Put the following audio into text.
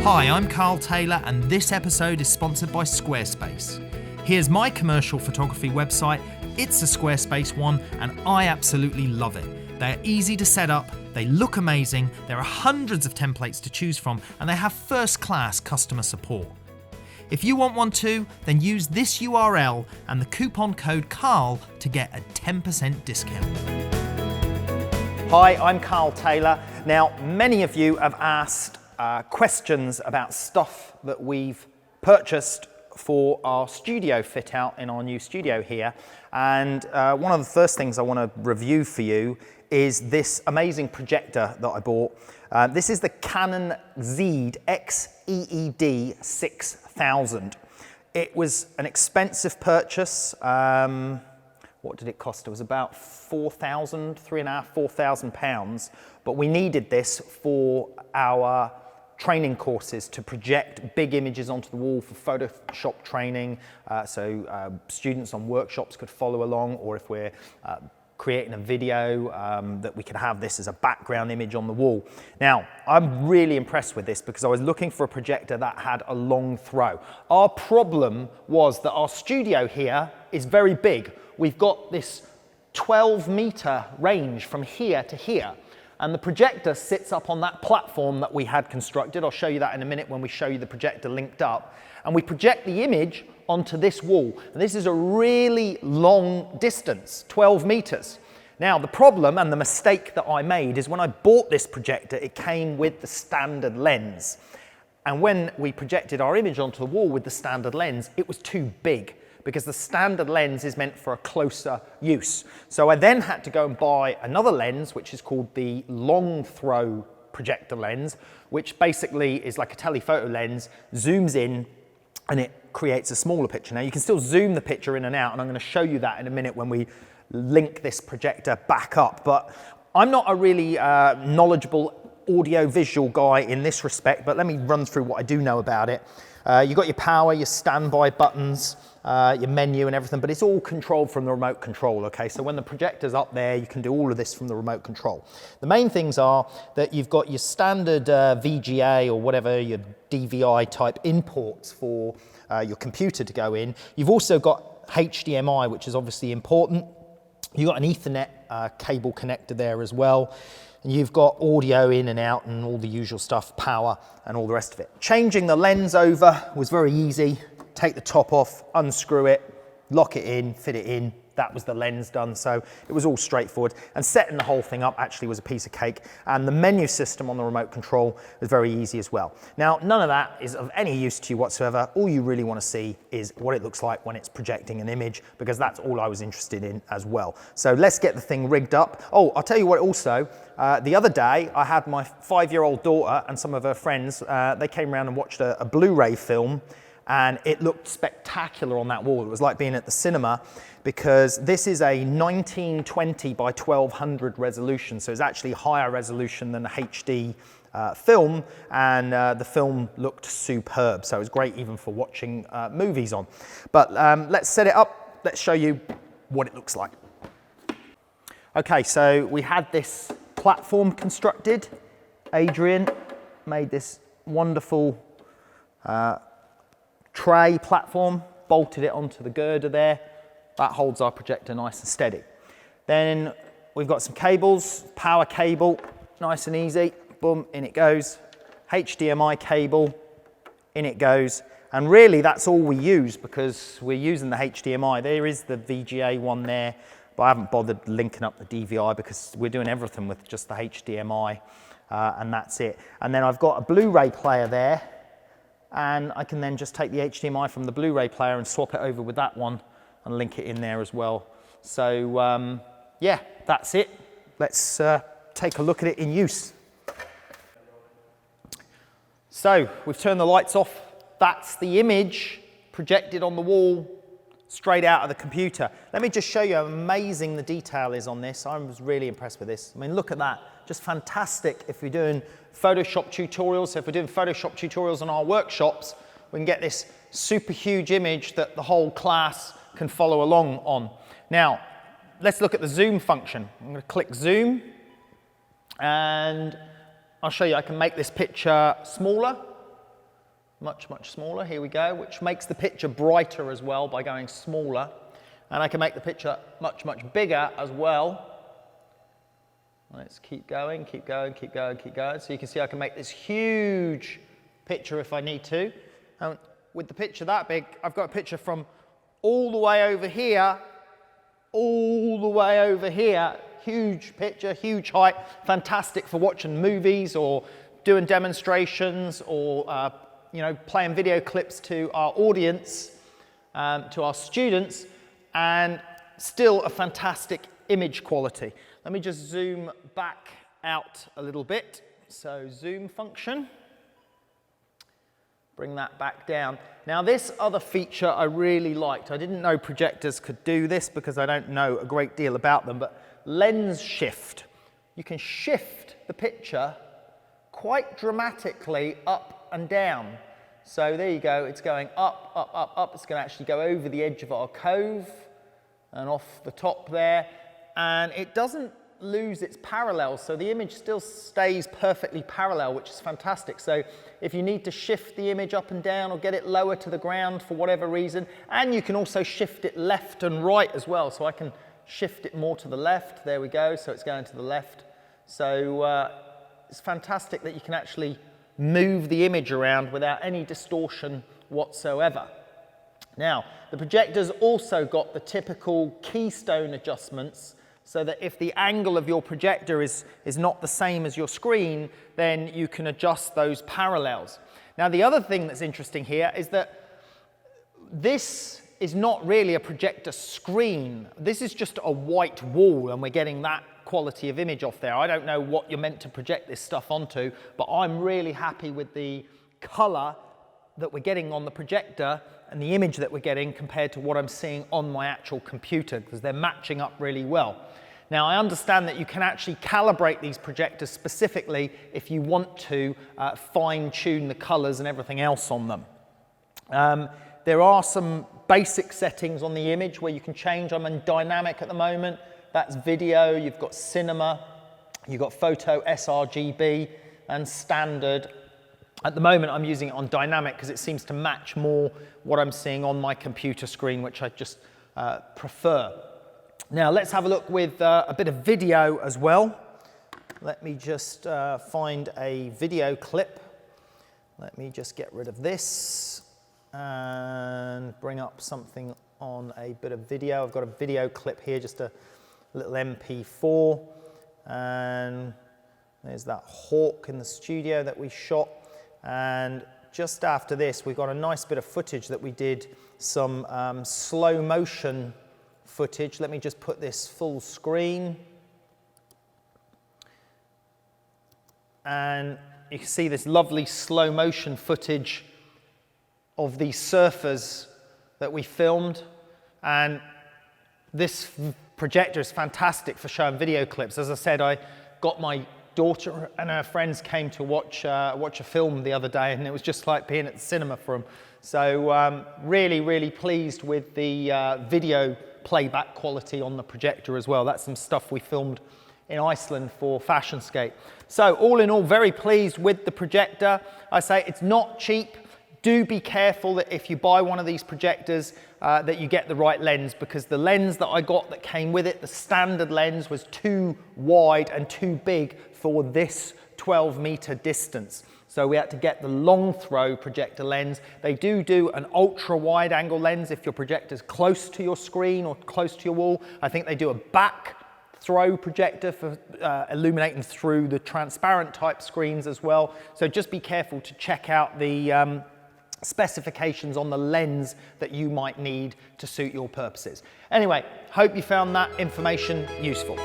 Hi, I'm Karl Taylor and this episode is sponsored by Squarespace. Here's my commercial photography website. It's a Squarespace one and I absolutely love it. They're easy to set up, they look amazing, there are hundreds of templates to choose from and they have first-class customer support. If you want one too, then use this URL and the coupon code KARL to get a 10% discount. Hi, I'm Karl Taylor. Now, many of you have asked questions about stuff that we've purchased for our studio fit out in our new studio here. And one of the first things I want to review for you is this amazing projector that I bought. This is the Canon XEED XEED 6000. It was an expensive purchase. What did it cost? It was about £4,000 but we needed this for our training courses to project big images onto the wall for Photoshop training, so students on workshops could follow along, or if we're creating a video, that we could have this as a background image on the wall. Now, I'm really impressed with this because I was looking for a projector that had a long throw. Our problem was that our studio here is very big. We've got this 12-meter range from here to here. And the projector sits up on that platform that we had constructed. I'll show you that in a minute when we show you the projector linked up. And we project the image onto this wall. And this is a really long distance, 12 meters. Now, the problem and the mistake that I made is when I bought this projector, it came with the standard lens. And when we projected our image onto the wall with the standard lens, it was too big, because the standard lens is meant for a closer use. So I then had to go and buy another lens, which is called the long throw projector lens, which basically is like a telephoto lens, zooms in, and it creates a smaller picture. Now you can still zoom the picture in and out, and I'm gonna show you that in a minute when we link this projector back up. But I'm not a really knowledgeable audio-visual guy in this respect, but let me run through what I do know about it. You've got your power, your standby buttons, your menu and everything, but it's all controlled from the remote control, okay? So when the projector's up there, you can do all of this from the remote control. The main things are that you've got your standard VGA or whatever, your DVI type imports for your computer to go in. You've also got HDMI, which is obviously important. You've got an Ethernet cable connector there as well. And you've got audio in and out and all the usual stuff, power and all the rest of it. Changing the lens over was very easy. Take the top off, unscrew it, lock it in, fit it in. That was the lens done, so it was all straightforward. And setting the whole thing up actually was a piece of cake. And the menu system on the remote control was very easy as well. Now, none of that is of any use to you whatsoever. All you really want to see is what it looks like when it's projecting an image, because that's all I was interested in as well. So let's get the thing rigged up. Oh, I'll tell you what also, the other day I had my 5-year-old daughter and some of her friends, they came around and watched a Blu-ray film, and it looked spectacular on that wall. It was like being at the cinema, because this is a 1920 by 1200 resolution, so it's actually higher resolution than a HD film, and the film looked superb, so it was great even for watching movies on. But let's set it up, let's show you what it looks like. Okay, so we had this platform constructed. Adrian made this wonderful tray platform, bolted it onto the girder there. That holds our projector nice and steady. Then we've got some cables, power cable, nice and easy, boom, in it goes. HDMI cable, in it goes. And really that's all we use, because we're using the HDMI. There is the VGA one there, but I haven't bothered linking up the DVI because we're doing everything with just the HDMI, and that's it. And then I've got a Blu-ray player there, and I can then just take the HDMI from the Blu-ray player and swap it over with that one and link it in there as well. So yeah, that's it. Let's take a look at it in use. So we've turned the lights off. That's the image projected on the wall straight out of the computer. Let me just show you how amazing the detail is on this. I was really impressed with this. I mean, look at that. Just fantastic if you're doing Photoshop tutorials. So if we're doing Photoshop tutorials on our workshops, we can get this super huge image that the whole class can follow along on. Now, let's look at the zoom function. I'm going to click zoom, and I'll show you I can make this picture smaller, much, much smaller. Here we go, which makes the picture brighter as well by going smaller. And I can make the picture much, much bigger as well. Let's keep going, keep going, keep going, keep going. So you can see I can make this huge picture if I need to. And with the picture that big, I've got a picture from all the way over here, all the way over here. Huge picture, huge height, fantastic for watching movies or doing demonstrations or you know, playing video clips to our audience, to our students, and still a fantastic image quality. Let me just zoom back out a little bit. So zoom function. Bring that back down. Now this other feature I really liked. I didn't know projectors could do this because I don't know a great deal about them, but lens shift. You can shift the picture quite dramatically up and down. So there you go, it's going up, up, up, up. It's going to actually go over the edge of our cove and off the top there. And it doesn't lose its parallel, so the image still stays perfectly parallel, which is fantastic. So if you need to shift the image up and down or get it lower to the ground for whatever reason, and you can also shift it left and right as well. So I can shift it more to the left. There we go, so it's going to the left. So it's fantastic that you can actually move the image around without any distortion whatsoever. Now, the projector's also got the typical keystone adjustments, so that if the angle of your projector is not the same as your screen, then you can adjust those parallels. Now, the other thing that's interesting here is that this is not really a projector screen. This is just a white wall, and we're getting that quality of image off there. I don't know what you're meant to project this stuff onto, but I'm really happy with the color that we're getting on the projector and the image that we're getting compared to what I'm seeing on my actual computer, because they're matching up really well. Now, I understand that you can actually calibrate these projectors specifically if you want to fine-tune the colors and everything else on them. There are some basic settings on the image where you can change. I'm in dynamic at the moment. That's video, you've got cinema, you've got photo, sRGB, and standard. At the moment, I'm using it on dynamic because it seems to match more what I'm seeing on my computer screen, which I just prefer. Now, let's have a look with a bit of video as well. Let me just find a video clip. Let me just get rid of this and bring up something on a bit of video. I've got a video clip here, just a little MP4. And there's that hawk in the studio that we shot. And just after this, we've got a nice bit of footage that we did, some slow motion footage. Let me just put this full screen. And you can see this lovely slow motion footage of the surfers that we filmed. And this projector is fantastic for showing video clips. As I said, I got my daughter and her friends came to watch a film the other day, and it was just like being at the cinema for them. So really, really pleased with the video playback quality on the projector as well. That's some stuff we filmed in Iceland for Fashionscape. So all in all, very pleased with the projector. I say it's not cheap. Do be careful that if you buy one of these projectors that you get the right lens, because the lens that I got that came with it, the standard lens, was too wide and too big for this 12-meter distance. So we had to get the long throw projector lens. They do an ultra wide angle lens if your projector's close to your screen or close to your wall. I think they do a back throw projector for illuminating through the transparent type screens as well. So just be careful to check out the specifications on the lens that you might need to suit your purposes. Anyway, hope you found that information useful.